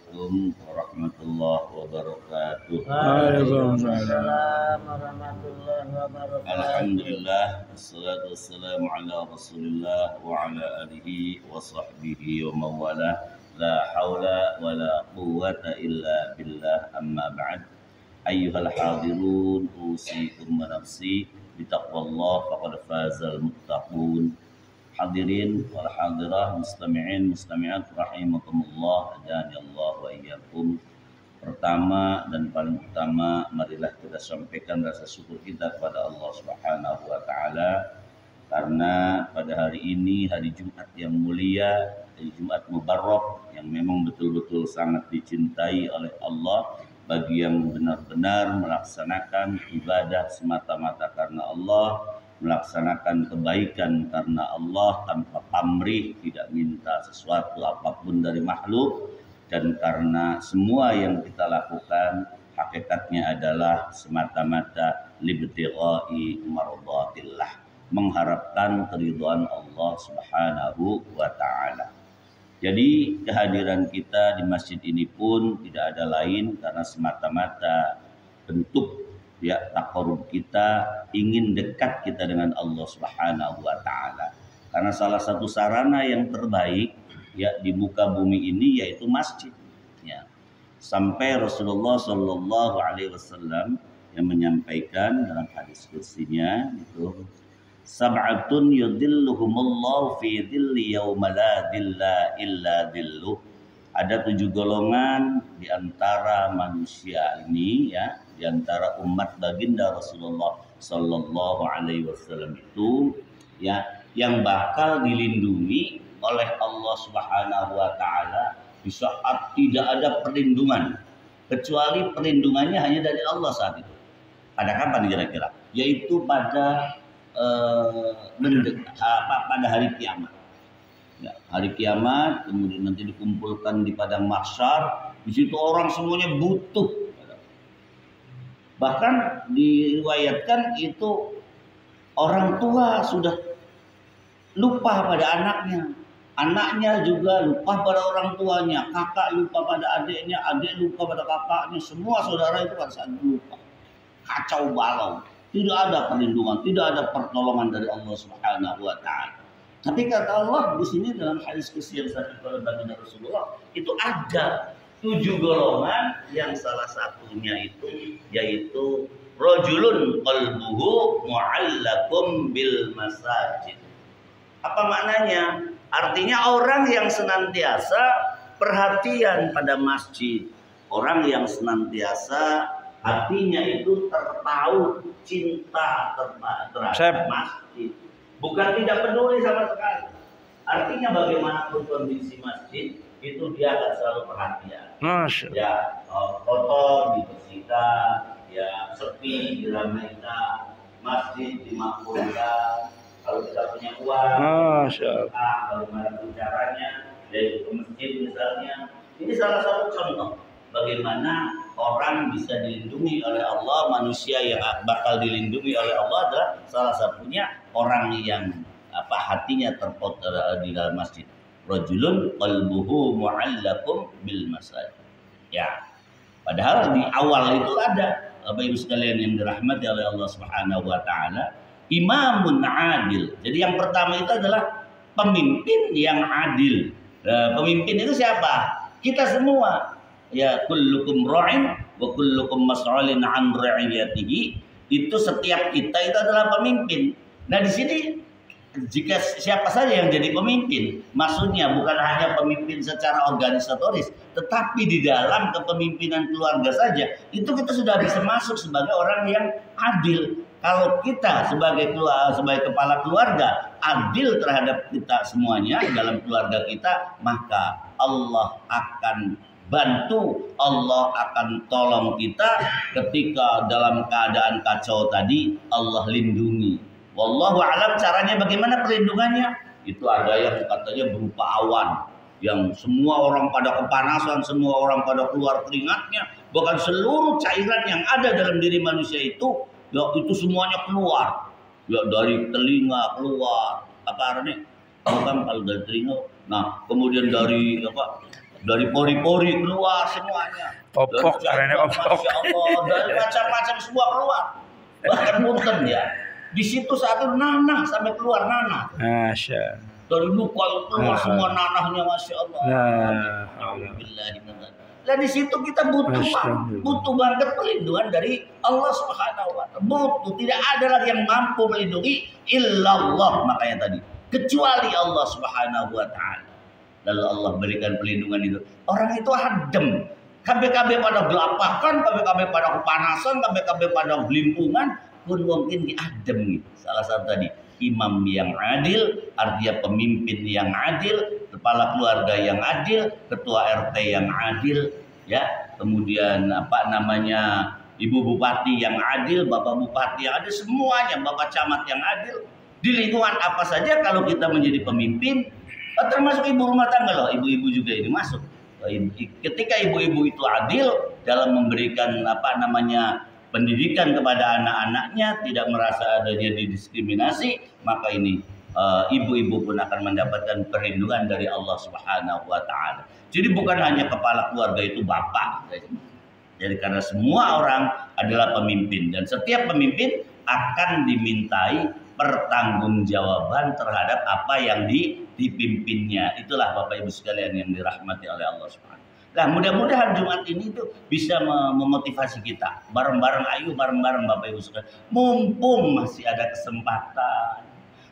Assalamualaikum warahmatullahi wabarakatuh. Waalaikumsalam warahmatullahi wabarakatuh. Alhamdulillah, wassalatu wassalamu ala Rasulillah wa ala alihi wa sahbihi wa mawala. La haula wa la quwwata illa billah, amma ba'd. Ayyuhal hadirun, usikum wa nafsi bitaqwallah faqad fazal muttaqun. Hadirin wal hadirah, mustami'in mustami'at rahimakumullah, adani Allah wa iyyakum. Pertama dan paling utama, marilah kita sampaikan rasa syukur kita kepada Allah Subhanahu wa taala karena pada hari ini hari Jumat yang mulia, hari Jumat Mubarak yang memang betul-betul sangat dicintai oleh Allah bagi yang benar-benar melaksanakan ibadah semata-mata karena Allah, melaksanakan kebaikan karena Allah tanpa pamrih, tidak minta sesuatu apapun dari makhluk, dan karena semua yang kita lakukan hakikatnya adalah semata-mata libtigha'i mardatillah, mengharapkan keridhaan Allah Subhanahu wa taala. Jadi kehadiran kita di masjid ini pun tidak ada lain karena semata-mata bentuk taqarrub kita, ingin dekat kita dengan Allah Subhanahu wa taala. Karena salah satu sarana yang terbaik di muka bumi ini yaitu masjid. Sampai Rasulullah Shallallahu alaihi wasallam yang menyampaikan dalam hadis kursinya itu, sab'atun yudhilluhumullahu fi dhilli yauma la dhilla illa dhilluh. Ada 7 golongan di antara manusia ini, di antara umat baginda Rasulullah Sallallahu Alaihi Wasallam itu, yang bakal dilindungi oleh Allah Subhanahu Wa Taala di saat tidak ada perlindungan, kecuali perlindungannya hanya dari Allah saat itu. Pada kapan kira-kira? Yaitu pada pada hari kiamat. Hari kiamat, kemudian nanti dikumpulkan di padang mahsyar. Di situ orang semuanya butuh. Bahkan diriwayatkan itu orang tua sudah lupa pada anaknya, anaknya juga lupa pada orang tuanya, kakak lupa pada adiknya, adik lupa pada kakaknya, semua saudara itu pada saat lupa. Kacau balau, tidak ada perlindungan, tidak ada pertolongan dari Allah Subhanahu wa taala. Tapi kata Allah di sini dalam hadis qudsi yang saya oleh baginda Rasulullah, itu ada 7 golongan yang salah satunya itu yaitu rajulun qalbuhu mu'allaqum bil masajid. Apa maknanya? Artinya orang yang senantiasa perhatian pada masjid, orang yang senantiasa hatinya itu terpaut cinta terhadap masjid. Bukan tidak peduli sama sekali. Artinya bagaimanapun kondisi masjid itu dia akan selalu perhatian. Kotor dibersihkan, sepi diramaikan, masjid dimakmurkan. Kalau kita punya uang, bagaimana caranya, yaitu ke masjid misalnya. Ini salah satu contoh bagaimana orang bisa dilindungi oleh Allah, manusia yang bakal dilindungi oleh Allah adalah salah satunya orang yang hatinya terpaut di dalam masjid. Rajulun qalbuhu mu'allaqum bil masajid. Padahal di awal itu ada, Bapak Ibu sekalian yang dirahmati oleh Allah Subhanahu wa taala, imamun adil. Jadi yang pertama itu adalah pemimpin yang adil. Pemimpin itu siapa? Kita semua. Kullukum ra'in wa kullukum mas'ulun 'an ra'iyatihi. Itu setiap kita itu adalah pemimpin. Nah di sini jika siapa saja yang jadi pemimpin, maksudnya bukan hanya pemimpin secara organisatoris, tetapi di dalam kepemimpinan keluarga saja, itu kita sudah bisa masuk sebagai orang yang adil. Kalau kita sebagai kepala keluarga adil terhadap kita semuanya dalam keluarga kita, maka Allah akan bantu, Allah akan tolong kita ketika dalam keadaan kacau tadi, Allah lindungi. Wallahu a'lam caranya bagaimana perlindungannya? Itu ada yang katanya berupa awan, yang semua orang pada kepanasan, semua orang pada keluar keringatnya, bahkan seluruh cairan yang ada dalam diri manusia itu semuanya keluar. Dari telinga keluar, bukan kalau dari telinga. Nah, kemudian dari dari pori-pori keluar semuanya. Popok, karena popok. Masya Allah, dari macam-macam semua keluar. Bahkan punten ya, di situ saat itu nanah sampai keluar nanah. Masya. Dari luka itu keluar semua nanahnya, Masya Allah. Nah di situ kita butuh banget perlindungan dari Allah Subhanahu wa Ta'ala. Butuh, tidak ada lagi yang mampu melindungi illallah, makanya tadi kecuali Allah Subhanahu wa Ta'ala. Lalu Allah berikan perlindungan itu. Orang itu adem. KB-KB pada gelapakan, KB-KB pada kepanasan, KB-KB pada gelimpungan, pun mungkin adem gitu. Salah satu tadi imam yang adil, artinya pemimpin yang adil, kepala keluarga yang adil, ketua RT yang adil, ya, kemudian ibu bupati yang adil, bapak bupati yang adil, semuanya, bapak camat yang adil. Di lingkungan apa saja kalau kita menjadi pemimpin, termasuk ibu rumah tangga loh, ibu-ibu juga ini masuk. Ketika ibu-ibu itu adil dalam memberikan pendidikan kepada anak-anaknya, tidak merasa adanya didiskriminasi, maka ini ibu-ibu pun akan mendapatkan perlindungan dari Allah Subhanahu wa Ta'ala. Jadi bukan hanya kepala keluarga itu bapak. Jadi karena semua orang adalah pemimpin, dan setiap pemimpin akan dimintai pertanggungjawaban terhadap apa yang dipimpinnya. Itulah Bapak Ibu sekalian yang dirahmati oleh Allah Subhanahu. Nah, mudah-mudahan Jumat ini tuh bisa memotivasi kita. Bareng-bareng, ayo bareng-bareng Bapak Ibu sekalian. Mumpung masih ada kesempatan,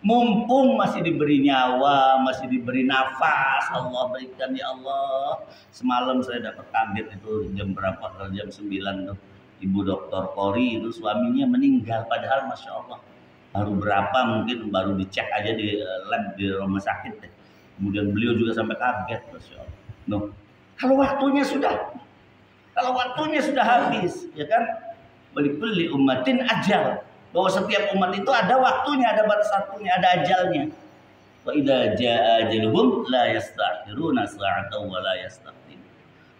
mumpung masih diberi nyawa, masih diberi nafas, Allah berikan ya Allah. Semalam saya dapat kaget itu jam berapa? Jam 9 tuh. Ibu Dr. Kori itu suaminya meninggal, padahal Masya Allah baru berapa, mungkin baru dicek aja di lab di rumah sakit deh. Kemudian beliau juga sampai kaget, Masya Allah. Kalau waktunya sudah habis, ya kan? Likulli ummatin ajal. Bahwa setiap umat itu ada waktunya, ada batas waktunya, ada ajalnya. Wa idza jaa ajaluhum la yastakhiruna sa'atan wa la yastaqdim.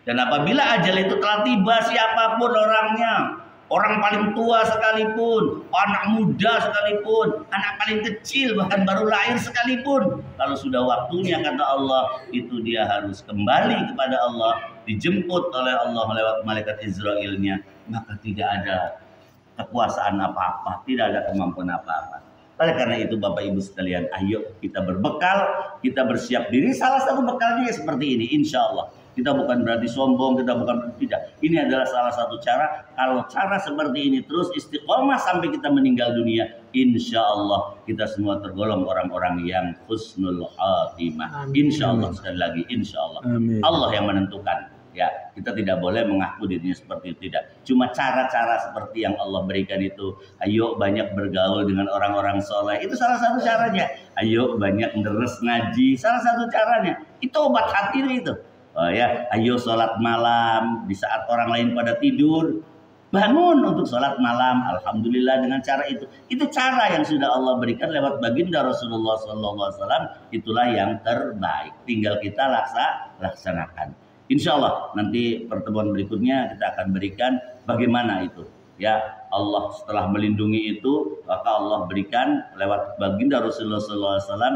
Dan apabila ajal itu telah tiba, siapapun orangnya, orang paling tua sekalipun, anak muda sekalipun, anak paling kecil, bahkan baru lahir sekalipun, kalau sudah waktunya kata Allah, itu dia harus kembali kepada Allah, dijemput oleh Allah lewat malaikat Israilnya, maka tidak ada kekuasaan apa-apa, tidak ada kemampuan apa-apa. Oleh karena itu Bapak Ibu sekalian, ayo kita berbekal, kita bersiap diri. Salah satu bekalnya seperti ini, insya Allah. Kita bukan berarti sombong, kita bukan tidak. Ini adalah salah satu cara. Kalau cara seperti ini terus istiqomah sampai kita meninggal dunia, insya Allah kita semua tergolong orang-orang yang husnul khatimah. Insya Allah, sekali lagi, insya Allah. Amin. Allah yang menentukan. Ya, kita tidak boleh mengaku dirinya seperti itu, tidak. Cuma cara-cara seperti yang Allah berikan itu. Ayo banyak bergaul dengan orang-orang soleh. Itu salah satu caranya. Ayo banyak deres ngaji. Salah satu caranya. Itu obat hati itu. Oh ya, ayo sholat malam di saat orang lain pada tidur, bangun untuk sholat malam. Alhamdulillah dengan cara itu. Itu cara yang sudah Allah berikan lewat baginda Rasulullah SAW. Itulah yang terbaik. Tinggal kita laksanakan. Insya Allah nanti pertemuan berikutnya kita akan berikan bagaimana itu. Ya, Allah setelah melindungi itu, maka Allah berikan lewat baginda Rasulullah SAW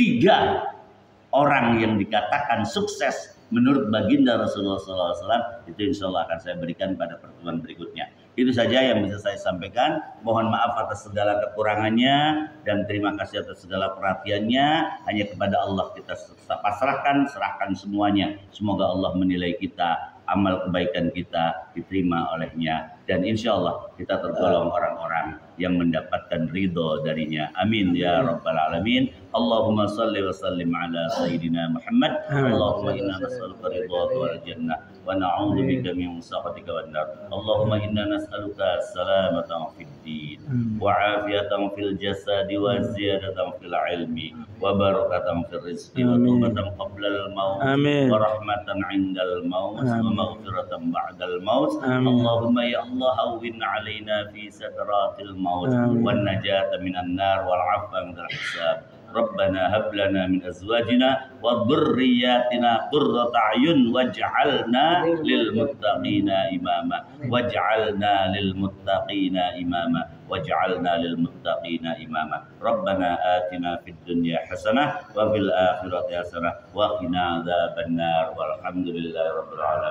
3 orang yang dikatakan sukses menurut baginda Rasulullah SAW. Itu insya Allah akan saya berikan pada pertemuan berikutnya. Itu saja yang bisa saya sampaikan. Mohon maaf atas segala kekurangannya dan terima kasih atas segala perhatiannya. Hanya kepada Allah kita serahkan semuanya. Semoga Allah menilai kita, amal kebaikan kita diterima olehnya, dan insya Allah kita tergolong orang-orang yang mendapatkan ridho darinya. Amin ya rabbal alamin. Allahumma salli wa sallim ala sayyidina Muhammad. Allahumma inna nas'aluka ridhaka wal jannah wa na'udzubika min sakhatika wan nar. Allahumma inna nas'aluka salamatan fid din wa afiyatan fil jasadi wa ziyadatan fil ilmi wa barakatan fil rizqi wa tawbatan qabla al maut wa rahmatan 'indal maut wa maghfiratan ba'dal maut. Allahumma ya Allah hawwin 'alaina fi sakratil maut wan najata minan nar wal 'afwa minal hisab. Rabbana hab lana min azwajina wa dhurriyyatina qurrata a'yun waj'alna lil muttaqina imama waj'alna lil muttaqina imama waj'alna lil muttaqina imama. Rabbana atina fid dunya hasanah wa fil akhirati hasanah wa qina adzabannar walhamdulillahi rabbil alamin.